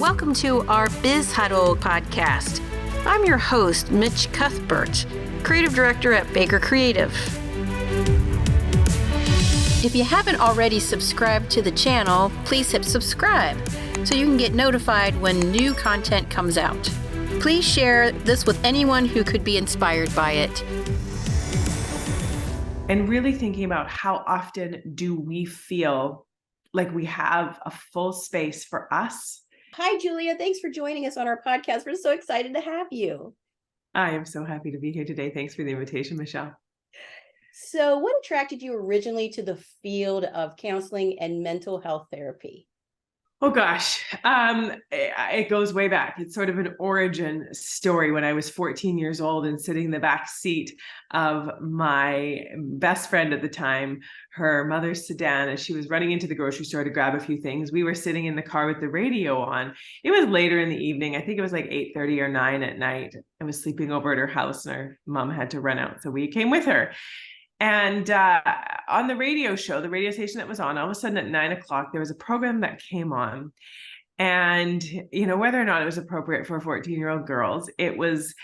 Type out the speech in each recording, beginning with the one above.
Welcome to our Biz Huddle podcast. I'm your host, Mitch Cuthbert, Creative Director at Baker Creative. If you haven't already subscribed to the channel, please hit subscribe so you can get notified when new content comes out. Please share this with anyone who could be inspired by it. And really thinking about how often do we feel like we have a full space for us. Hi, Julia. Thanks for joining us on our podcast. We're so excited to have you. I am so happy to be here today. Thanks for the invitation, Michelle. So what attracted you originally to the field of counseling and mental health therapy? Oh gosh, it goes way back. It's sort of an origin story. When I was 14 years old and sitting in the back seat of my best friend at the time, her mother's sedan, as she was running into the grocery store to grab a few things, we were sitting in the car with the radio on. It was later in the evening. I think it was like 8:30 or 9 at night. I was sleeping over at her house and her mom had to run out. So we came with her. And on the radio show, the radio station that was on, all of a sudden at 9 o'clock, there was a program that came on. And, whether or not it was appropriate for 14-year-old girls, it was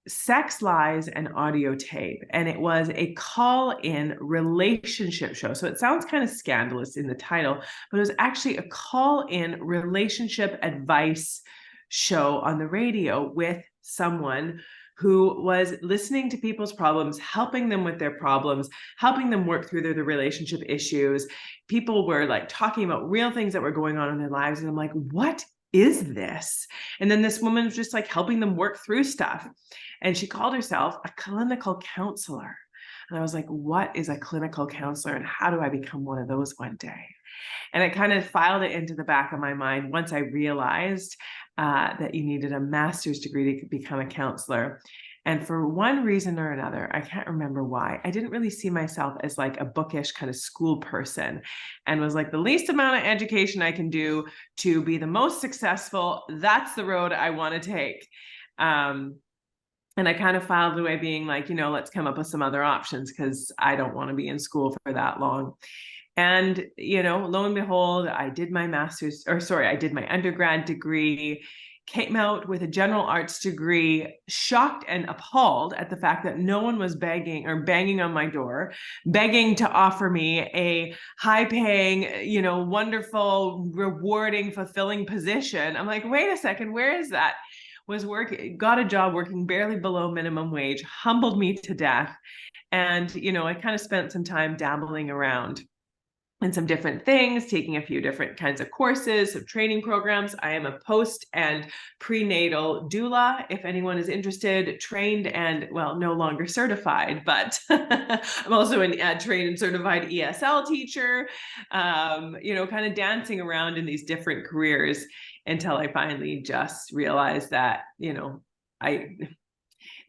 Sex, Lies, and Audio Tape. And it was a call-in relationship show. So it sounds kind of scandalous in the title, but it was actually a call-in relationship advice show on the radio with someone who was listening to people's problems, helping them with their problems, helping them work through their relationship issues. People were like talking about real things that were going on in their lives. And I'm like, what is this? And then this woman was just like helping them work through stuff. And she called herself a clinical counselor. And I was like, what is a clinical counselor? And how do I become one of those one day? And I kind of filed it into the back of my mind once I realized that you needed a master's degree to become a counselor. And for one reason or another, I can't remember why, I didn't really see myself as like a bookish kind of school person, and was like, the least amount of education I can do to be the most successful, that's the road I want to take. And I kind of filed away being like, let's come up with some other options because I don't want to be in school for that long. And, lo and behold, I did my undergrad degree, came out with a general arts degree, shocked and appalled at the fact that no one was banging on my door, begging to offer me a high-paying, wonderful, rewarding, fulfilling position. I'm like, wait a second, where is that? Got a job working barely below minimum wage, humbled me to death. And, I kind of spent some time dabbling around in some different things, taking a few different kinds of courses, some training programs. I am a post and prenatal doula. If anyone is interested, trained and, no longer certified, but I'm also a trained and certified ESL teacher, kind of dancing around in these different careers until I finally just realized that,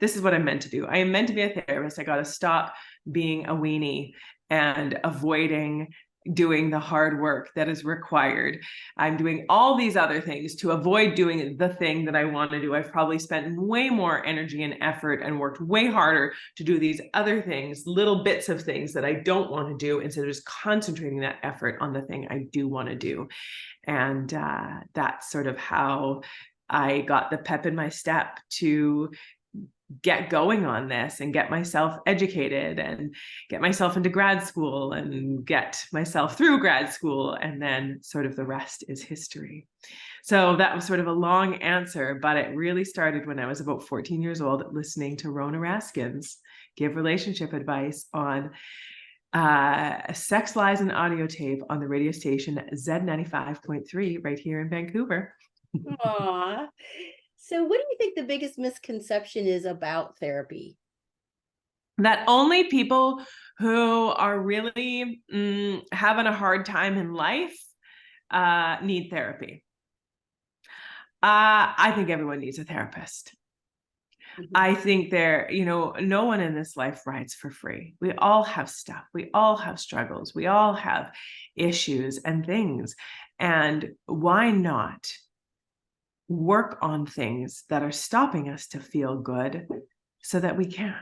this is what I'm meant to do. I am meant to be a therapist. I got to stop being a weenie and avoiding doing the hard work that is required. I'm doing all these other things to avoid doing the thing that I want to do. I've probably spent way more energy and effort and worked way harder to do these other things, little bits of things that I don't want to do, instead of just concentrating that effort on the thing I do want to do. And that's sort of how I got the pep in my step to get going on this and get myself educated and get myself into grad school and get myself through grad school. And then sort of the rest is history. So that was sort of a long answer, but it really started when I was about 14 years old, listening to Rona Raskins give relationship advice on Sex, Lies, and Audio Tape on the radio station Z95.3 right here in Vancouver. Aww. So what do you think the biggest misconception is about therapy? That only people who are really having a hard time in life need therapy. I think everyone needs a therapist. Mm-hmm. I think no one in this life rides for free. We all have stuff. We all have struggles. We all have issues and things. And why not work on things that are stopping us to feel good so that we can,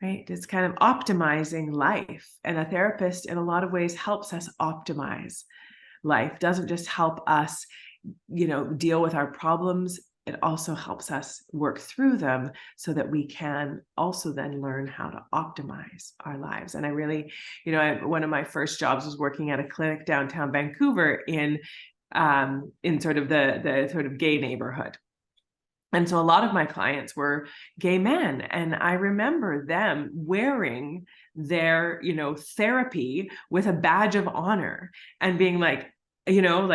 right? It's kind of optimizing life. And a therapist in a lot of ways helps us optimize life, doesn't just help us deal with our problems, it also helps us work through them so that we can also then learn how to optimize our lives. And I really, one of my first jobs was working at a clinic downtown Vancouver in sort of the sort of gay neighborhood. And so a lot of my clients were gay men. And I remember them wearing their, therapy with a badge of honor and being like,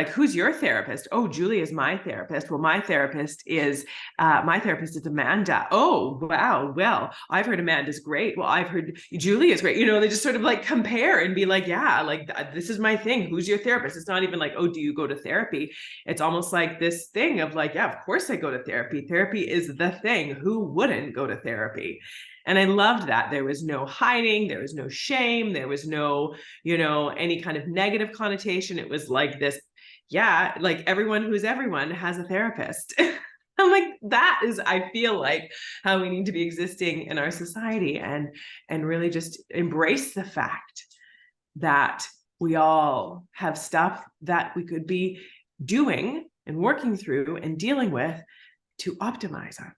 who's your therapist? Oh, Julie is my therapist. Well, my therapist is Amanda. Oh, wow. Well, I've heard Amanda's great. Well, I've heard Julie is great. They just sort of like compare and be like, yeah, like this is my thing. Who's your therapist? It's not even like, oh, do you go to therapy? It's almost like this thing of like, yeah, of course I go to therapy. Therapy is the thing. Who wouldn't go to therapy? And I loved that. There was no hiding. There was no shame. There was no, any kind of negative connotation. It was like this, yeah, like everyone who's everyone has a therapist. I'm like, that is, I feel like, how we need to be existing in our society, and really just embrace the fact that we all have stuff that we could be doing and working through and dealing with to optimize our lives.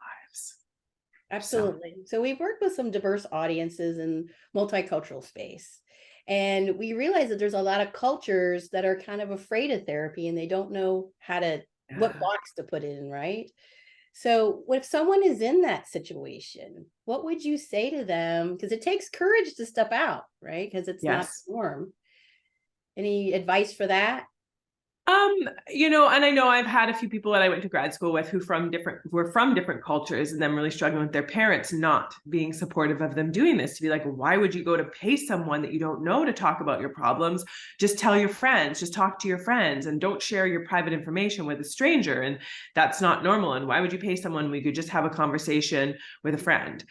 Absolutely. So we've worked with some diverse audiences in multicultural space. And we realize that there's a lot of cultures that are kind of afraid of therapy and they don't know what box to put it in, right? So if someone is in that situation, what would you say to them? Because it takes courage to step out, right? Because it's not the norm. Any advice for that? And I know I've had a few people that I went to grad school with who were from different cultures, and them really struggling with their parents not being supportive of them doing this, to be like, why would you go to pay someone that you don't know to talk about your problems? Just tell your friends, just talk to your friends, and don't share your private information with a stranger. And that's not normal. And why would you pay someone when we could just have a conversation with a friend?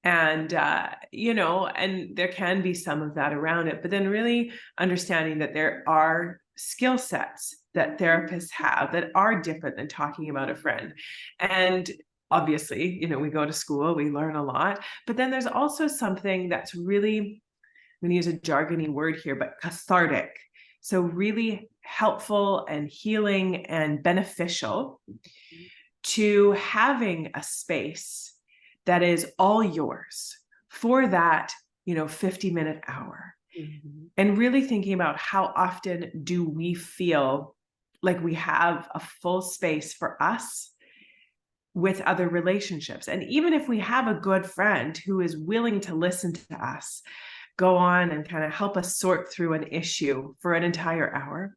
And, and there can be some of that around it, but then really understanding that there are skill sets that therapists have that are different than talking about a friend. And obviously, we go to school, we learn a lot, but then there's also something that's really, I'm going to use a jargony word here, but cathartic. So really helpful and healing and beneficial to having a space that is all yours for that, 50-minute hour. Mm-hmm. And really thinking about how often do we feel like we have a full space for us with other relationships. And even if we have a good friend who is willing to listen to us, go on and kind of help us sort through an issue for an entire hour,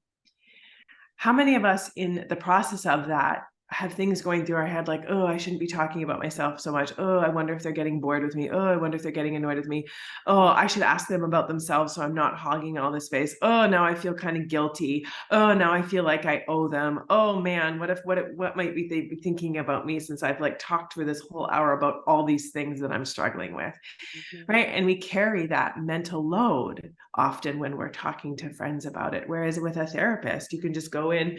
how many of us in the process of that have things going through our head like, oh, I shouldn't be talking about myself so much. Oh, I wonder if they're getting bored with me. Oh, I wonder if they're getting annoyed with me. Oh, I should ask them about themselves so I'm not hogging all this space. Oh, now I feel kind of guilty. Oh, now I feel like I owe them. Oh man, what might they be thinking about me since I've like talked for this whole hour about all these things that I'm struggling with, right? And we carry that mental load often when we're talking to friends about it. Whereas with a therapist, you can just go in,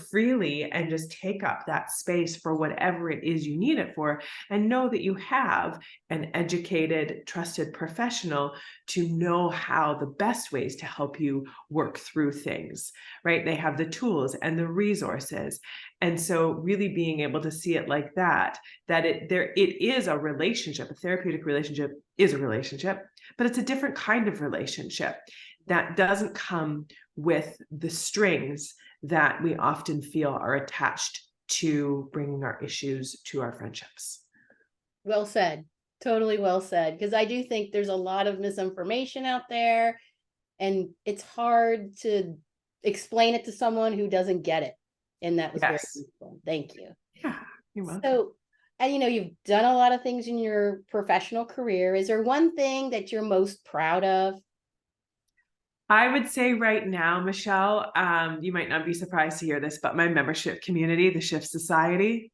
freely and just take up that space for whatever it is you need it for, and know that you have an educated, trusted professional to know how the best ways to help you work through things, right? They have the tools and the resources. And so really being able to see it like that it is a relationship. A therapeutic relationship is a relationship, but it's a different kind of relationship that doesn't come with the strings that we often feel are attached to bringing our issues to our friendships. Well said. Totally well said. Because I do think there's a lot of misinformation out there, and it's hard to explain it to someone who doesn't get it. And that was very useful. Thank you. Yeah, you're welcome. So, and you've done a lot of things in your professional career. Is there one thing that you're most proud of? I would say right now, Michelle, you might not be surprised to hear this, but my membership community, the Shift Society.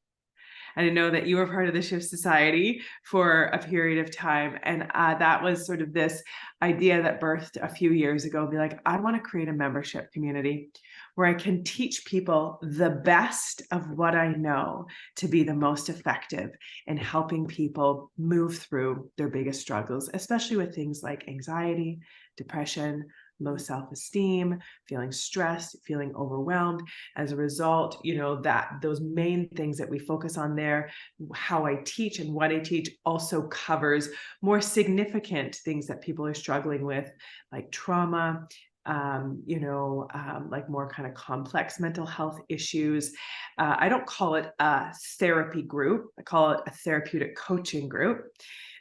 And I know that you were part of the Shift Society for a period of time. And that was sort of this idea that birthed a few years ago, be like, I want to create a membership community where I can teach people the best of what I know to be the most effective in helping people move through their biggest struggles, especially with things like anxiety, depression, low self-esteem, feeling stressed, feeling overwhelmed. As a result, that those main things that we focus on there, how I teach and what I teach, also covers more significant things that people are struggling with, like trauma, like more kind of complex mental health issues. I don't call it a therapy group. I call it a therapeutic coaching group.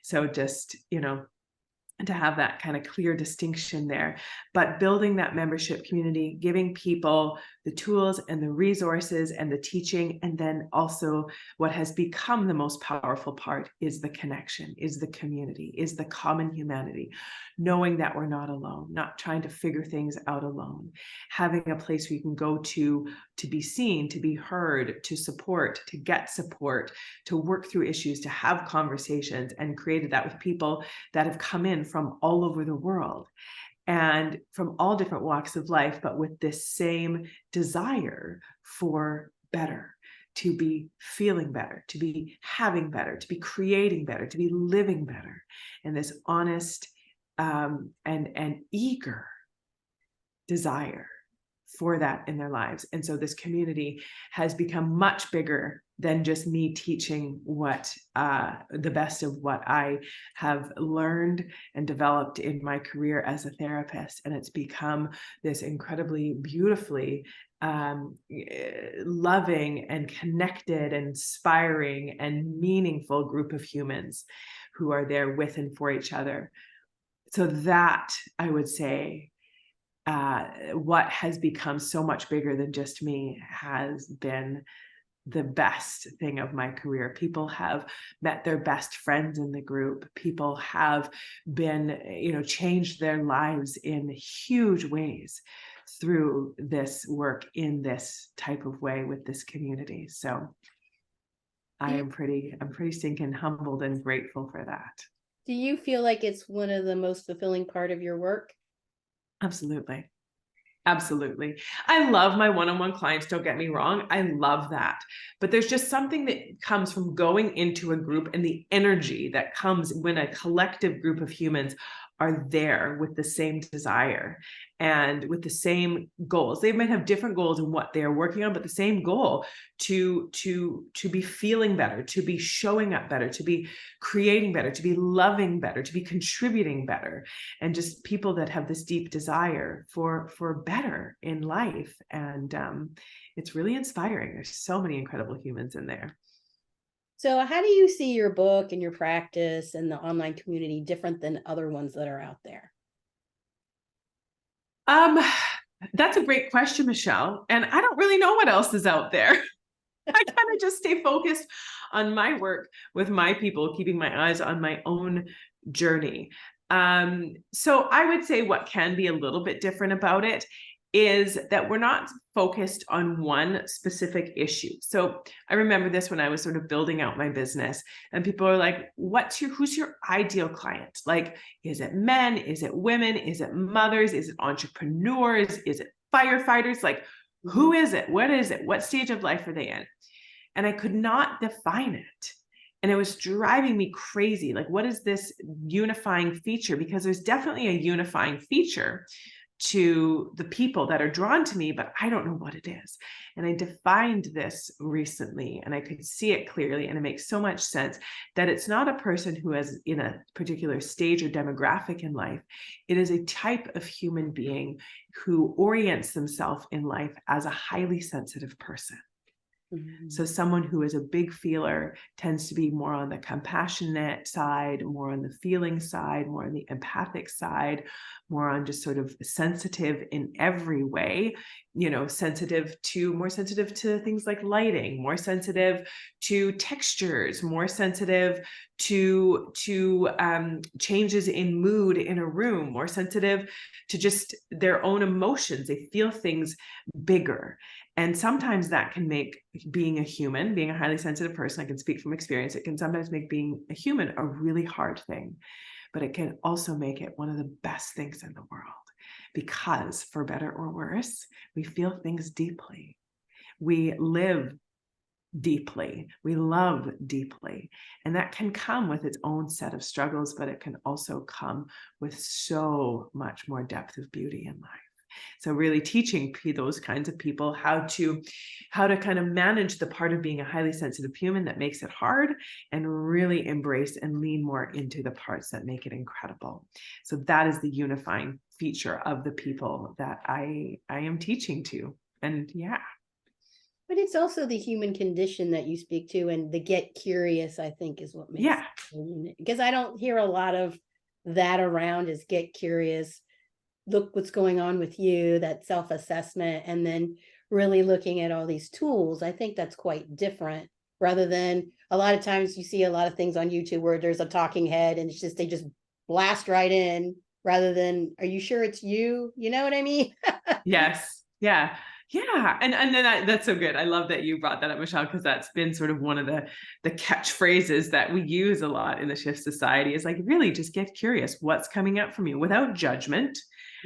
So just, to have that kind of clear distinction there, but building that membership community, giving people the tools and the resources and the teaching. And then also what has become the most powerful part is the connection, is the community, is the common humanity, knowing that we're not alone, not trying to figure things out alone, having a place where you can go to be seen, to be heard, to support, to get support, to work through issues, to have conversations, and created that with people that have come in from all over the world and from all different walks of life, but with this same desire for better, to be feeling better, to be having better, to be creating better, to be living better, and this honest and eager desire for that in their lives. And so this community has become much bigger than just me teaching what the best of what I have learned and developed in my career as a therapist. And it's become this incredibly beautifully loving and connected, inspiring and meaningful group of humans who are there with and for each other. So that, I would say, what has become so much bigger than just me has been the best thing of my career. People have met their best friends in the group. People have been, changed their lives in huge ways through this work in this type of way with this community. So I'm pretty stinking humbled and grateful for that. Do you feel like it's one of the most fulfilling part of your work? Absolutely. Absolutely. I love my one-on-one clients. Don't get me wrong. I love that. But there's just something that comes from going into a group and the energy that comes when a collective group of humans are there with the same desire and with the same goals. They might have different goals in what they're working on, but the same goal to be feeling better, to be showing up better, to be creating better, to be loving better, to be contributing better, and just people that have this deep desire for better in life. And it's really inspiring. There's so many incredible humans in there. So how do you see your book and your practice and the online community different than other ones that are out there? That's a great question, Michelle. And I don't really know what else is out there. I kind of just stay focused on my work with my people, keeping my eyes on my own journey. So I would say what can be a little bit different about it is that we're not focused on one specific issue. So I remember this when I was sort of building out my business, and people are like, who's your ideal client? Like, is it men? Is it women? Is it mothers? Is it entrepreneurs? Is it firefighters? Like, who is it? What is it? What stage of life are they in? And I could not define it. And it was driving me crazy. Like, what is this unifying feature? Because there's definitely a unifying feature to the people that are drawn to me, but I don't know what it is. And I defined this recently, and I could see it clearly, and it makes so much sense that it's not a person who is in a particular stage or demographic in life. It is a type of human being who orients themselves in life as a highly sensitive person. So someone who is a big feeler tends to be more on the compassionate side, more on the feeling side, more on the empathic side, more on just sort of sensitive in every way, more sensitive to things like lighting, more sensitive to textures, more sensitive to changes in mood in a room, more sensitive to just their own emotions. They feel things bigger. And sometimes that can make being a highly sensitive person, I can speak from experience, it can sometimes make being a human a really hard thing, but it can also make it one of the best things in the world, because for better or worse, we feel things deeply. We live deeply. We love deeply. And that can come with its own set of struggles, but it can also come with so much more depth of beauty in life. So really teaching those kinds of people how to kind of manage the part of being a highly sensitive human that makes it hard, and really embrace and lean more into the parts that make it incredible. So that is the unifying feature of the people that I am teaching to. And yeah. But it's also the human condition that you speak to, and the get curious, I think, is what makes it unique. Because I don't hear a lot of that around, is get curious, look what's going on with you, that self-assessment, and then really looking at all these tools. I think that's quite different, rather than a lot of times you see a lot of things on YouTube where there's a talking head and it's just, they just blast right in, rather than, are you sure it's you? You know what I mean? Yes. Yeah. Yeah. And then that's so good. I love that you brought that up, Michelle, because that's been sort of one of the catchphrases that we use a lot in the Shift Society, is like, really just get curious what's coming up from you without judgment,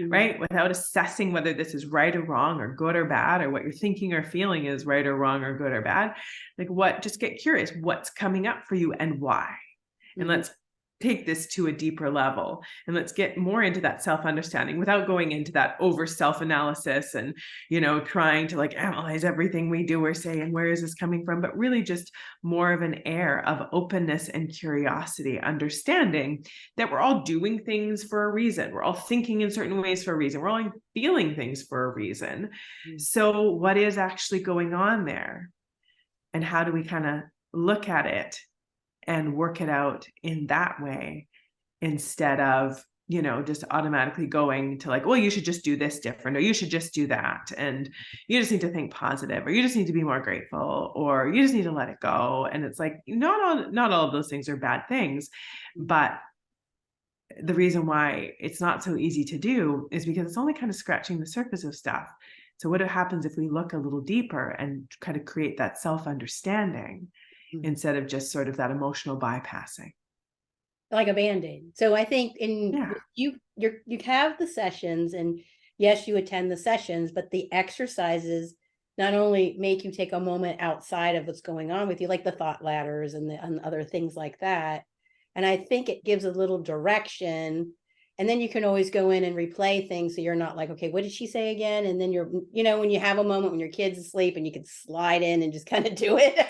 right? Without assessing whether this is right or wrong or good or bad, or what you're thinking or feeling is right or wrong or good or bad. Like, just get curious what's coming up for you and why. And let's take this to a deeper level, and let's get more into that self-understanding without going into that over self-analysis and, trying to like analyze everything we do or say and where is this coming from, but really just more of an air of openness and curiosity, understanding that we're all doing things for a reason. We're all thinking in certain ways for a reason. We're all feeling things for a reason. So what is actually going on there? And how do we kind of look at it and work it out in that way, instead of, just automatically going to like, well, you should just do this different, or you should just do that. And you just need to think positive, or you just need to be more grateful, or you just need to let it go. And it's like, not all of those things are bad things, but the reason why it's not so easy to do is because it's only kind of scratching the surface of stuff. So what happens if we look a little deeper and kind of create that self-understanding, instead of just sort of that emotional bypassing? Like a Band-Aid. So I think you have the sessions, and yes, you attend the sessions, but the exercises not only make you take a moment outside of what's going on with you, like the thought ladders and other things like that. And I think it gives a little direction, and then you can always go in and replay things. So you're not like, okay, what did she say again? And then you're, when you have a moment when your kid's asleep, and you can slide in and just kind of do it.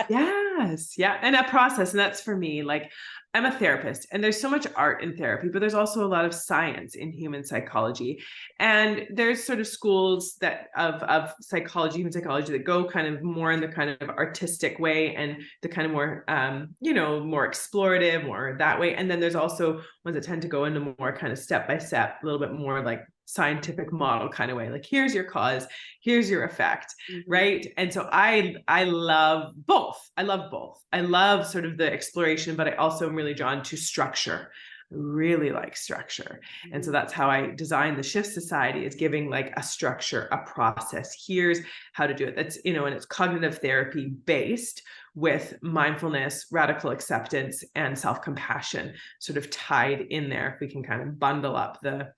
Yes. Yeah. And a process. And that's for me, like, I'm a therapist, and there's so much art in therapy, but there's also a lot of science in human psychology. And there's sort of schools of psychology, human psychology, that go kind of more in the kind of artistic way, and the kind of more, more explorative, more that way. And then there's also ones that tend to go into more kind of step-by-step, a little bit more like scientific model kind of way, like, here's your cause, here's your effect, right? And so I love both. I love sort of the exploration, but I also am really drawn to structure. I really like structure. And so that's how I designed the Shift Society, is giving like a structure, a process. Here's how to do it. That's, and it's cognitive therapy based, with mindfulness, radical acceptance, and self-compassion sort of tied in there. If we can kind of bundle up the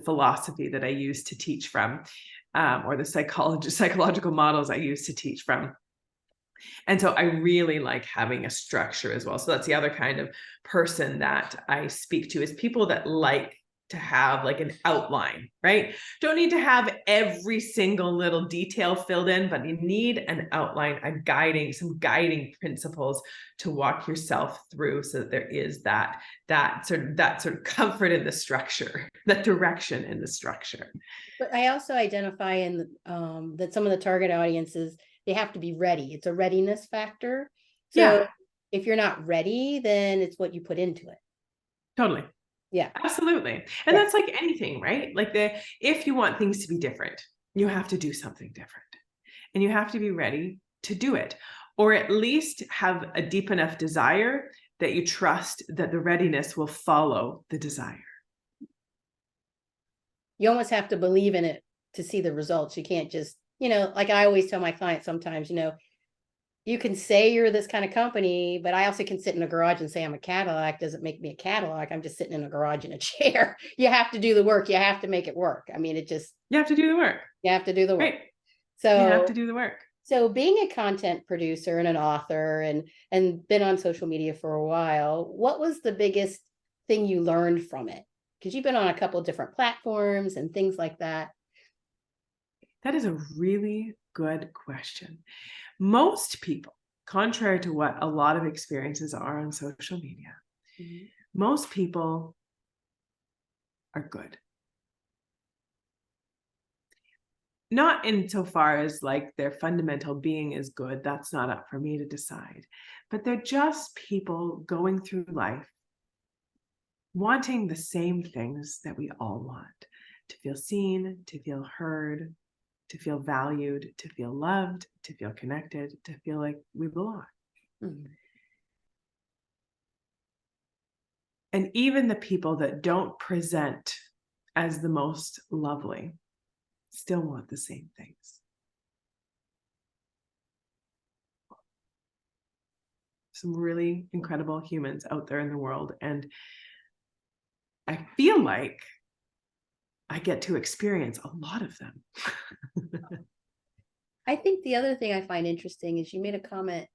philosophy that I use to teach from, or the psychological models I use to teach from. And so I really like having a structure as well. So that's the other kind of person that I speak to, is people that like to have like an outline, right? Don't need to have every single little detail filled in, but you need an outline, some guiding principles to walk yourself through, so that there is that sort of comfort in the structure, that direction in the structure. But I also identify in that some of the target audiences, they have to be ready. It's a readiness factor. So if you're not ready, then it's what you put into it. Totally. Yeah, absolutely. And that's like anything, right? Like, if you want things to be different, you have to do something different, and you have to be ready to do it, or at least have a deep enough desire that you trust that the readiness will follow the desire. You almost have to believe in it to see the results. You can't just, like I always tell my clients sometimes, you can say you're this kind of company, but I also can sit in a garage and say I'm a Cadillac. Doesn't make me a Cadillac. I'm just sitting in a garage in a chair. You have to do the work. You have to make it work. I mean, you have to do the work. Right. So you have to do the work. So being a content producer and an author and been on social media for a while, what was the biggest thing you learned from it? Because you've been on a couple of different platforms and things like that. That is a really good question. Most people, contrary to what a lot of experiences are on social media, most people are good. Not insofar as like their fundamental being is good, that's not up for me to decide, but they're just people going through life wanting the same things that we all want: to feel seen, to feel heard, to feel valued, to feel loved, to feel connected, to feel like we belong. And even the people that don't present as the most lovely still want the same things. Some really incredible humans out there in the world. And I feel like I get to experience a lot of them. I think the other thing I find interesting is you made a comment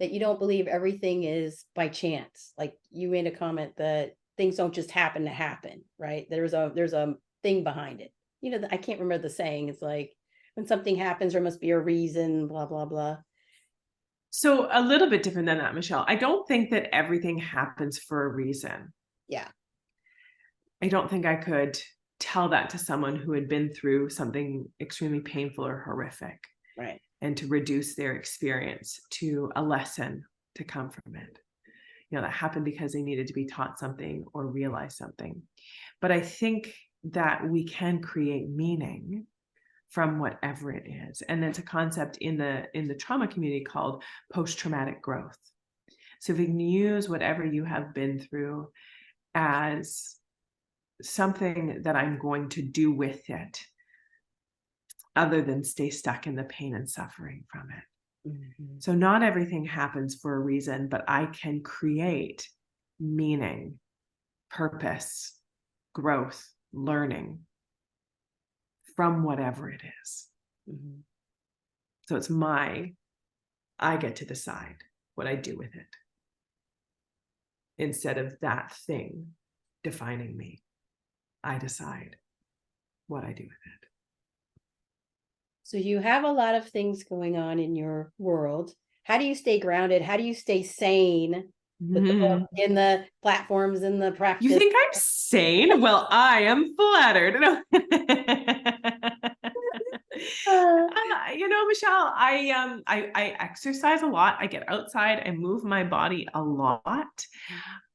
that you don't believe everything is by chance. Like you made a comment that things don't just happen to happen, right? There's a thing behind it. You know, I can't remember the saying. It's like when something happens, there must be a reason, blah, blah, blah. So a little bit different than that, Michelle. I don't think that everything happens for a reason. Yeah. I don't think I could tell that to someone who had been through something extremely painful or horrific. Right. And to reduce their experience to a lesson to come from it. You know, that happened because they needed to be taught something or realize something. But I think that we can create meaning from whatever it is. And it's a concept in the trauma community called post-traumatic growth. So if you can use whatever you have been through as something that I'm going to do with it, other than stay stuck in the pain and suffering from it. So not everything happens for a reason, but I can create meaning, purpose, growth, learning from whatever it is. So it's I get to decide what I do with it instead of that thing defining me. I decide what I do with it. So you have a lot of things going on in your world. How do you stay grounded? How do you stay sane with the book, in the platforms, in the practice? You think I'm sane? Well, I am flattered. You know, Michelle, I exercise a lot. I get outside. I move my body a lot.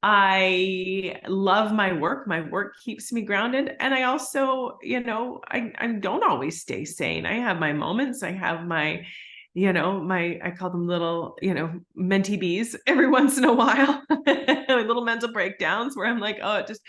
I love my work. My work keeps me grounded. And I also, you know, I don't always stay sane. I have my moments. I have my, you know, I call them little, you know, mentee bees every once in a while, little mental breakdowns where I'm like, oh, it just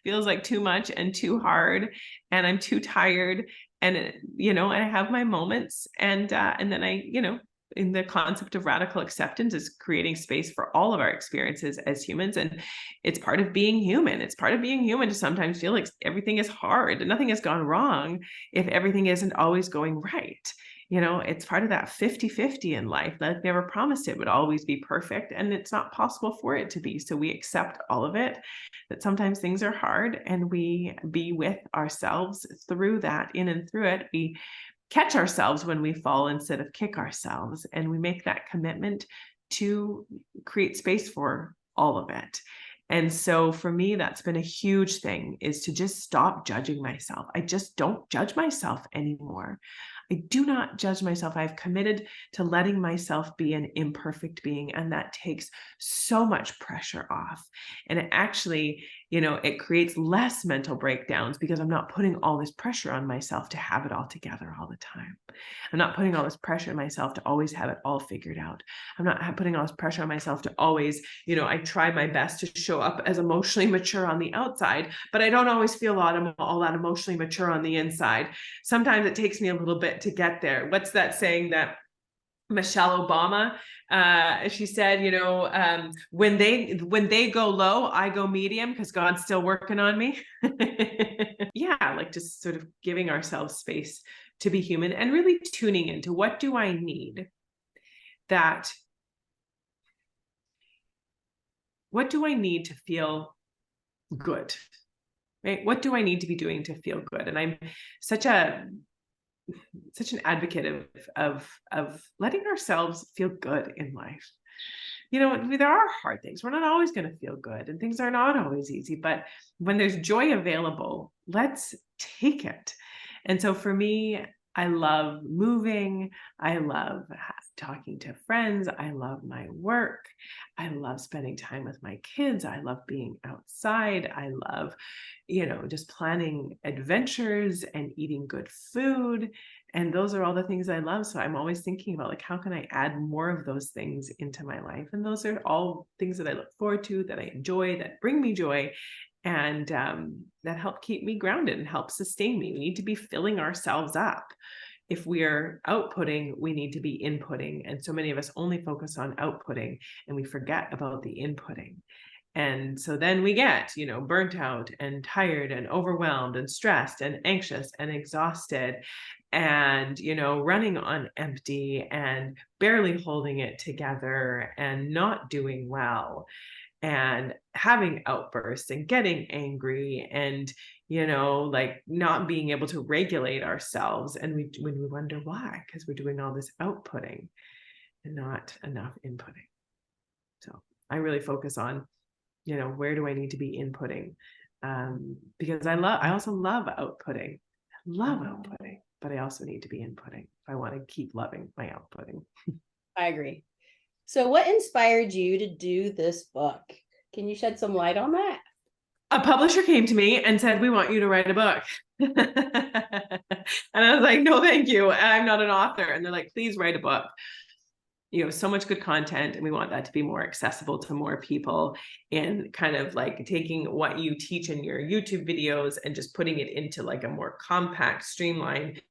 feels like too much and too hard. And I'm too tired. And, you know, and I have my moments. And then I, you know, in the concept of radical acceptance is creating space for all of our experiences as humans. And it's part of being human. It's part of being human to sometimes feel like everything is hard and nothing has gone wrong if everything isn't always going right. You know, it's part of that 50-50 in life. That never promised it would always be perfect, and it's not possible for it to be. So we accept all of it, that sometimes things are hard, and we be with ourselves through that, in and through it. We catch ourselves when we fall instead of kick ourselves. And we make that commitment to create space for all of it. And so for me, that's been a huge thing, is to just stop judging myself. I just don't judge myself anymore. I do not judge myself. I've committed to letting myself be an imperfect being, and that takes so much pressure off. And it actually, you know, it creates less mental breakdowns because I'm not putting all this pressure on myself to have it all together all the time. I'm not putting all this pressure on myself to always have it all figured out. I'm not putting all this pressure on myself to always, you know, I try my best to show up as emotionally mature on the outside, but I don't always feel all that emotionally mature on the inside. Sometimes it takes me a little bit to get there. What's that saying that Michelle Obama, she said, you know, when they go low, I go medium because God's still working on me. Yeah, like just sort of giving ourselves space to be human, and really tuning into what do I need to feel good, right? What do I need to be doing to feel good? And I'm such an advocate of letting ourselves feel good in life. There are hard things. We're not always going to feel good, and things are not always easy, but when there's joy available, let's take it. And so for me, I love moving. I love talking to friends. I love my work. I love spending time with my kids. I love being outside. I love, just planning adventures and eating good food. And those are all the things I love. So I'm always thinking about, like, how can I add more of those things into my life? And those are all things that I look forward to, that I enjoy, that bring me joy, and that help keep me grounded and help sustain me. We need to be filling ourselves up. If we are outputting, we need to be inputting. And so many of us only focus on outputting, and we forget about the inputting. And so then we get, burnt out and tired and overwhelmed and stressed and anxious and exhausted and, running on empty and barely holding it together and not doing well and having outbursts and getting angry and, like not being able to regulate ourselves. And we wonder why, because we're doing all this outputting and not enough inputting. So I really focus on, where do I need to be inputting? Because I also love outputting. I love outputting, but I also need to be inputting if I want to keep loving my outputting. I agree. So what inspired you to do this book? Can you shed some light on that? A publisher came to me and said, "We want you to write a book." And I was like, "No, thank you. I'm not an author." And they're like, "Please write a book. So much good content, and we want that to be more accessible to more people, in kind of like taking what you teach in your YouTube videos and just putting it into like a more compact, streamlined,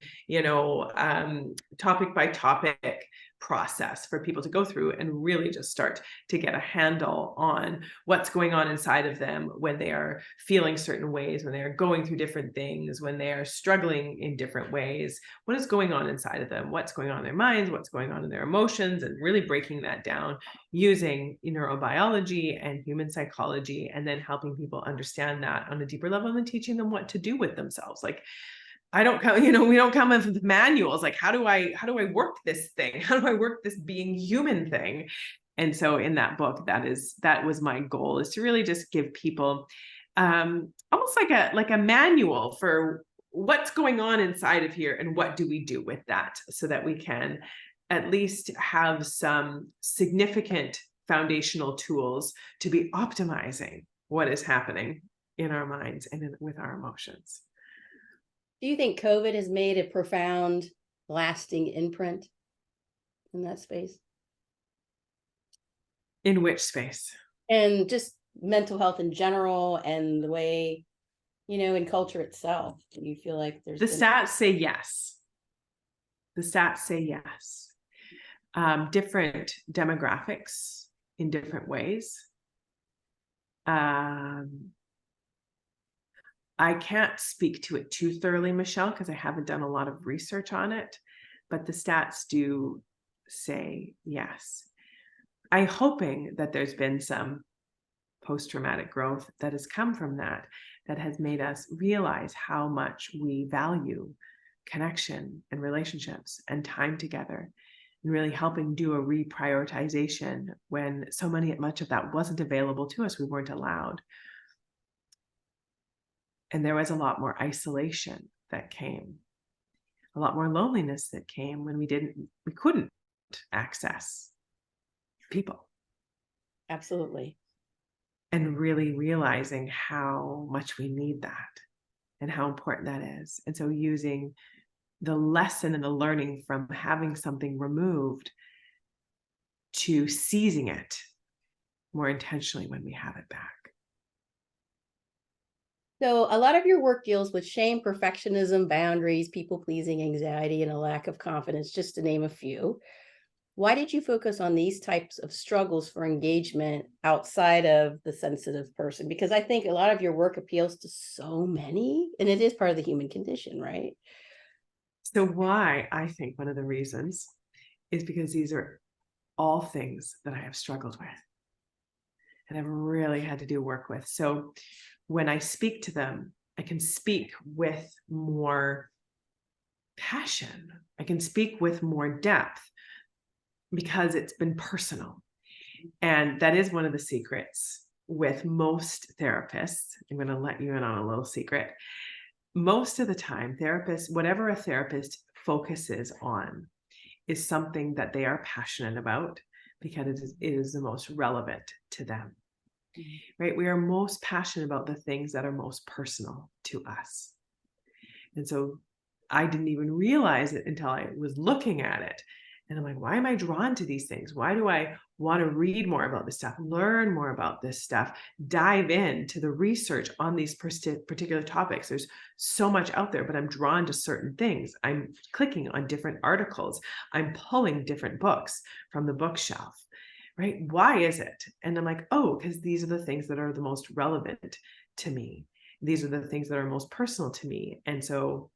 topic by topic process for people to go through and really just start to get a handle on what's going on inside of them when they are feeling certain ways, when they are going through different things, when they are struggling in different ways. What is going on inside of them? What's going on in their minds? What's going on in their emotions? And really breaking that down using neurobiology and human psychology, and then helping people understand that on a deeper level and teaching them what to do with themselves. Like, I don't come, we don't come with manuals. Like, how do I work this thing? How do I work this being human thing? And so in that book, that was my goal, is to really just give people almost like a manual for what's going on inside of here and what do we do with that, so that we can at least have some significant foundational tools to be optimizing what is happening in our minds and with our emotions. Do you think COVID has made a profound, lasting imprint in that space? In which space? And just mental health in general, and the way, in culture itself. Do you feel like there's stats say yes. The stats say yes. Different demographics in different ways. I can't speak to it too thoroughly, Michelle, because I haven't done a lot of research on it, but the stats do say yes. I'm hoping that there's been some post-traumatic growth that has come from that has made us realize how much we value connection and relationships and time together, and really helping do a reprioritization when much of that wasn't available to us. We weren't allowed. And there was a lot more isolation that came, a lot more loneliness that came when we couldn't access people. Absolutely. And really realizing how much we need that and how important that is. And so using the lesson and the learning from having something removed to seizing it more intentionally when we have it back. So a lot of your work deals with shame, perfectionism, boundaries, people-pleasing, anxiety, and a lack of confidence, just to name a few. Why did you focus on these types of struggles for engagement outside of the sensitive person? Because I think a lot of your work appeals to so many, and it is part of the human condition, right? So why I think one of the reasons is because these are all things that I have struggled with and I've really had to do work with. So when I speak to them, I can speak with more passion. I can speak with more depth because it's been personal. And that is one of the secrets with most therapists. I'm going to let you in on a little secret. Most of the time, therapists, whatever a therapist focuses on, is something that they are passionate about because it is the most relevant to them. Right? We are most passionate about the things that are most personal to us. And so I didn't even realize it until I was looking at it. And I'm like, why am I drawn to these things? Why do I want to read more about this stuff, learn more about this stuff, dive into the research on these particular topics? There's so much out there, but I'm drawn to certain things. I'm clicking on different articles. I'm pulling different books from the bookshelf, right? Why is it? And I'm like, oh, because these are the things that are the most relevant to me. These are the things that are most personal to me. And so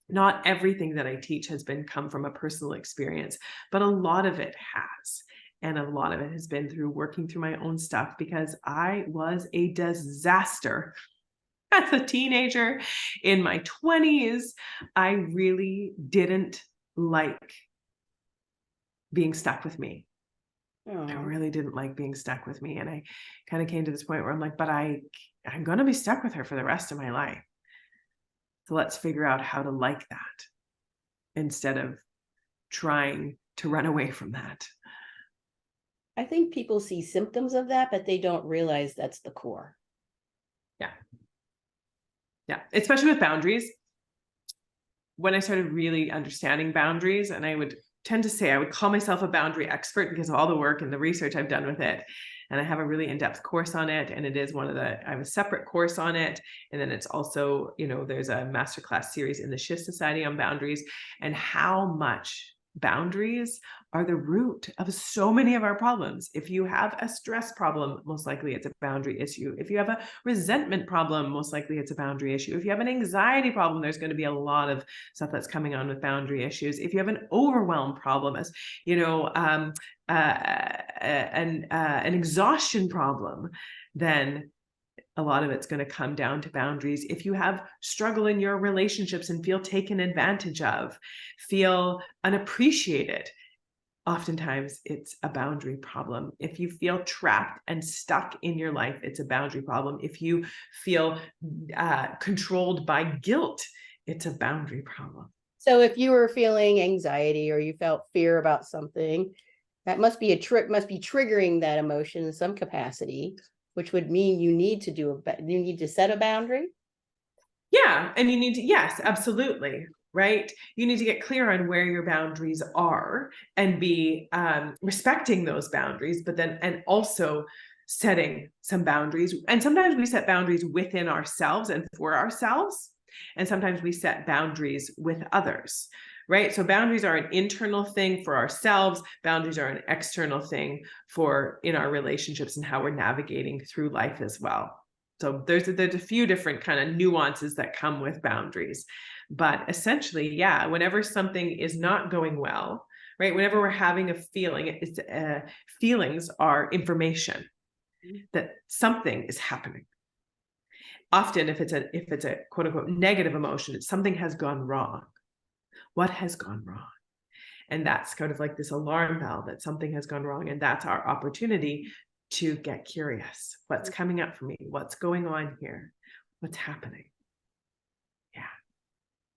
not everything that I teach has come from a personal experience, but a lot of it has. And a lot of it has been through working through my own stuff because I was a disaster as a teenager. In my 20s, I really didn't like being stuck with me. I really didn't like being stuck with me. And I kind of came to this point where I'm like, but I'm going to be stuck with her for the rest of my life. So let's figure out how to like that instead of trying to run away from that. I think people see symptoms of that, but they don't realize that's the core. Yeah. Yeah. Especially with boundaries. When I started really understanding boundaries, and I would tend to say, I would call myself a boundary expert because of all the work and the research I've done with it. And I have a really in-depth course on it. And it is I have a separate course on it. And then it's also, there's a masterclass series in the Shift Society on boundaries and how much boundaries are the root of so many of our problems. If you have a stress problem, most likely it's a boundary issue. If you have a resentment problem, most likely it's a boundary issue. If you have an anxiety problem, there's going to be a lot of stuff that's coming on with boundary issues. If you have an overwhelm problem, as an exhaustion problem, then a lot of it's going to come down to boundaries. If you have struggle in your relationships and feel taken advantage of, feel unappreciated, oftentimes it's a boundary problem. If you feel trapped and stuck in your life, it's a boundary problem. If you feel controlled by guilt, it's a boundary problem. So if you were feeling anxiety or you felt fear about something, that must be triggering that emotion in some capacity, which would mean you need to set a boundary. Yeah. And you need to, yes, absolutely. Right. You need to get clear on where your boundaries are and be respecting those boundaries, and also setting some boundaries. And sometimes we set boundaries within ourselves and for ourselves. And sometimes we set boundaries with others. Right. So boundaries are an internal thing for ourselves. Boundaries are an external thing in our relationships and how we're navigating through life as well. So there's a few different kind of nuances that come with boundaries. But essentially, yeah, whenever something is not going well, right? Whenever we're having a feeling, feelings are information that something is happening. Often if it's a quote unquote negative emotion, something has gone wrong. What has gone wrong? And that's kind of like this alarm bell that something has gone wrong. And that's our opportunity to get curious. What's coming up for me? What's going on here? What's happening? Yeah.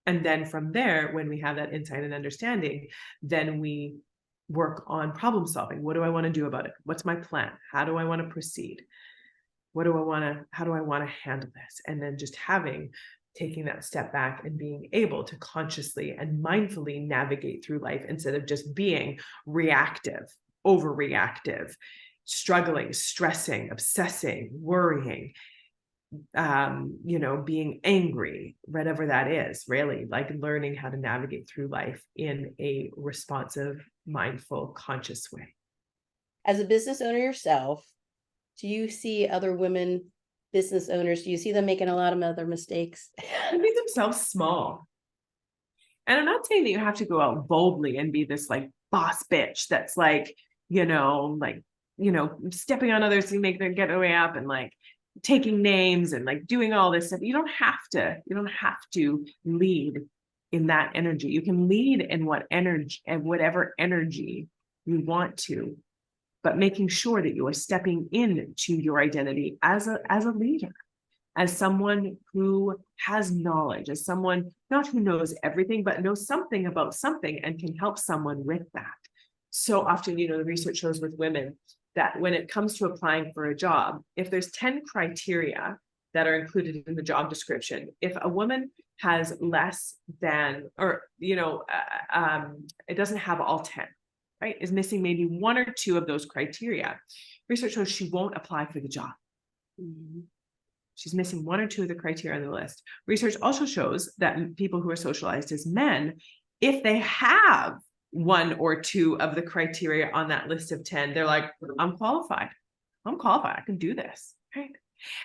And then from there, when we have that insight and understanding, then we work on problem solving. What do I want to do about it? What's my plan? How do I want to proceed? How do I want to handle this? And then just taking that step back and being able to consciously and mindfully navigate through life instead of just being reactive, overreactive, struggling, stressing, obsessing, worrying, being angry, whatever that is, really, like learning how to navigate through life in a responsive, mindful, conscious way. As a business owner yourself, do you see other women business owners, do you see them making a lot of other mistakes? They make themselves small. And I'm not saying that you have to go out boldly and be this like boss bitch that's like, stepping on others to make them get their way up and like taking names and like doing all this stuff. You don't have to lead in that energy. You can lead in whatever energy you want to, but making sure that you are stepping into your identity as a leader, as someone who has knowledge, as someone not who knows everything, but knows something about something and can help someone with that. So often, the research shows with women that when it comes to applying for a job, if there's 10 criteria that are included in the job description, if a woman has less than, or, it doesn't have all 10, right, is missing maybe one or two of those criteria, research shows she won't apply for the job. Mm-hmm. She's missing one or two of the criteria on the list. Research also shows that people who are socialized as men, if they have one or two of the criteria on that list of 10, they're like, I'm qualified. I can do this, right?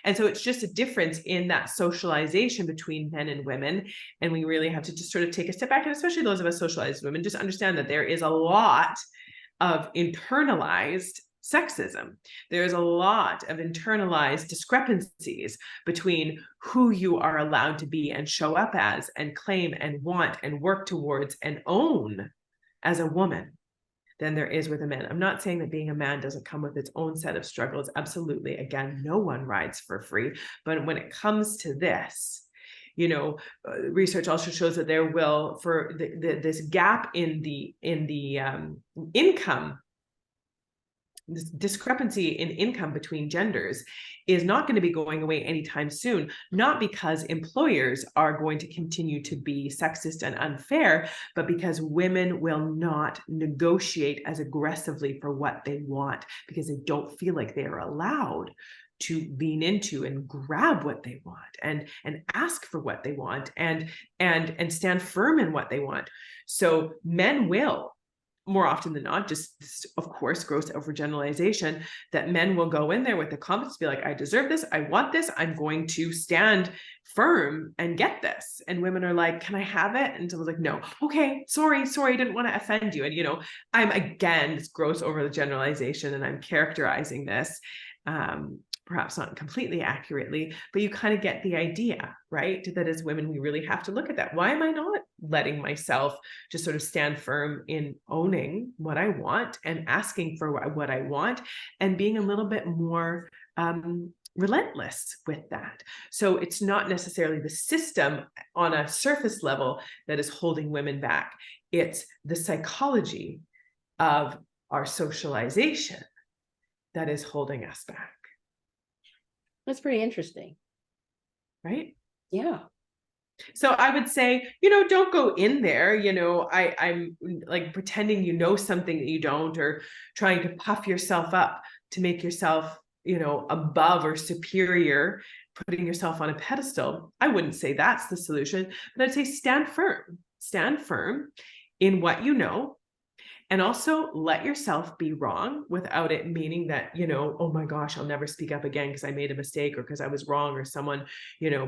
And so it's just a difference in that socialization between men and women. And we really have to just sort of take a step back, and especially those of us socialized women, just understand that there is a lot of internalized sexism. There's a lot of internalized discrepancies between who you are allowed to be and show up as and claim and want and work towards and own as a woman than there is with a man. I'm not saying that being a man doesn't come with its own set of struggles. Absolutely. Again, no one rides for free. But when it comes to this, research also shows that there will, for this gap in the income, this discrepancy in income between genders is not going to be going away anytime soon, not because employers are going to continue to be sexist and unfair, but because women will not negotiate as aggressively for what they want, because they don't feel like they are allowed to lean into and grab what they want and ask for what they want and stand firm in what they want. So men will, more often than not, just of course, gross overgeneralization, that men will go in there with the confidence, be like, I deserve this, I want this, I'm going to stand firm and get this. And women are like, can I have it? And someone's like, no. Okay, sorry, didn't want to offend you. And I'm, again, this gross overgeneralization, and I'm characterizing this, perhaps not completely accurately, but you kind of get the idea, right? That as women, we really have to look at that. Why am I not letting myself just sort of stand firm in owning what I want and asking for what I want and being a little bit more relentless with that? So it's not necessarily the system on a surface level that is holding women back. It's the psychology of our socialization that is holding us back. That's pretty interesting. Right? Yeah. So I would say, don't go in there, I'm like pretending something that you don't, or trying to puff yourself up to make yourself, above or superior, putting yourself on a pedestal. I wouldn't say that's the solution, but I'd say stand firm in what you know. And also let yourself be wrong without it meaning that, oh my gosh, I'll never speak up again because I made a mistake or because I was wrong or someone,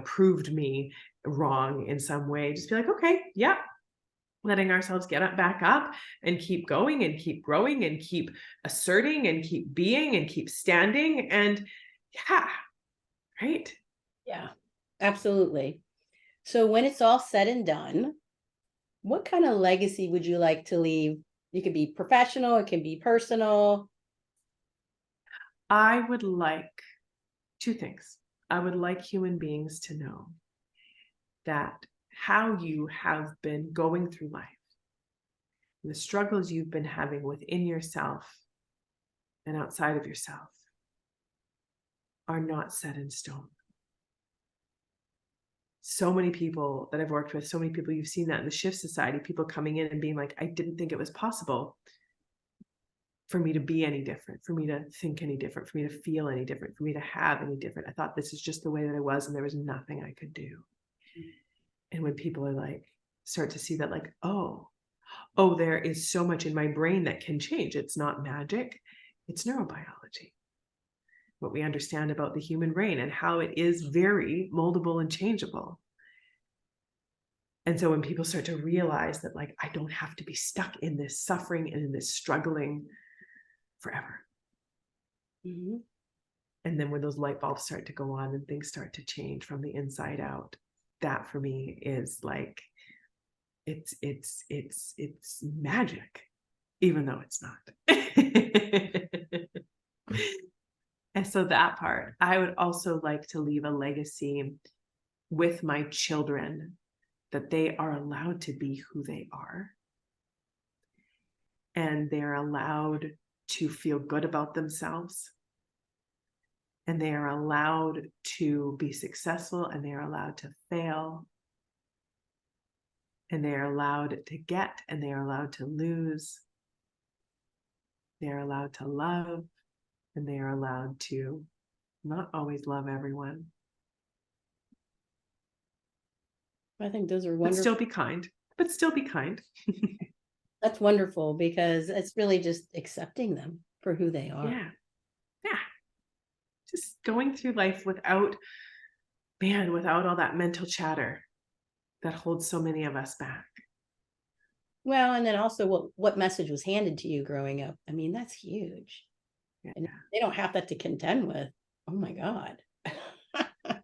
proved me wrong in some way. Just be like, okay, yeah. Letting ourselves get back up and keep going and keep growing and keep asserting and keep being and keep standing. And yeah, right? Yeah, absolutely. So when it's all said and done, what kind of legacy would you like to leave? It could be professional, it can be personal. I would like two things. I would like human beings to know that how you have been going through life, the struggles you've been having within yourself and outside of yourself, are not set in stone. So many people that I've worked with, so many people, you've seen that in the Shift Society, people coming in and being like, I didn't think it was possible for me to be any different, for me to think any different, for me to feel any different, for me to have any different. I thought this is just the way that I was and there was nothing I could do. And when people are like, start to see that like, oh, there is so much in my brain that can change. It's not magic, it's neurobiology. What we understand about the human brain and how it is very moldable and changeable. And so when people start to realize that, like, I don't have to be stuck in this suffering and in this struggling forever. Mhm. And then when those light bulbs start to go on and things start to change from the inside out, that for me is like, it's magic, even though it's not. And so that part, I would also like to leave a legacy with my children, that they are allowed to be who they are. And they're allowed to feel good about themselves. And they are allowed to be successful, and they are allowed to fail. And they are allowed to get, and they are allowed to lose. They are allowed to love, and they are allowed to not always love everyone. I think those are But wonderful. still be kind. But still be kind. That's wonderful, because it's really just accepting them for who they are. Yeah. Yeah. Just going through life without all that mental chatter that holds so many of us back. Well, and then also what message was handed to you growing up. I mean, that's huge. Yeah. And they don't have that to contend with. Oh my God.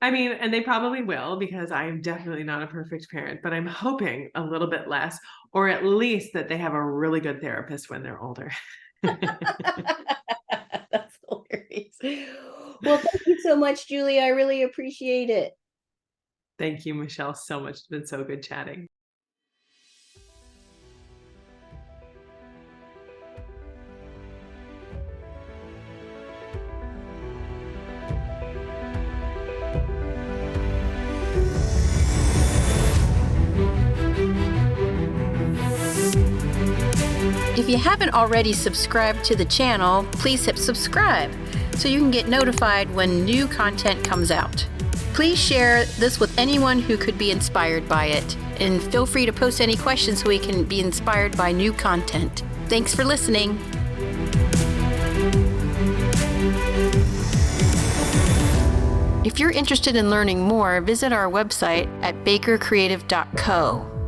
I mean, and they probably will, because I'm definitely not a perfect parent, but I'm hoping a little bit less, or at least that they have a really good therapist when they're older. That's hilarious. Well, thank you so much, Julie. I really appreciate it. Thank you, Michelle, so much. It's been so good chatting. If you haven't already subscribed to the channel, please hit subscribe so you can get notified when new content comes out. Please share this with anyone who could be inspired by it, and feel free to post any questions so we can be inspired by new content. Thanks for listening. If you're interested in learning more, visit our website at bakercreative.co.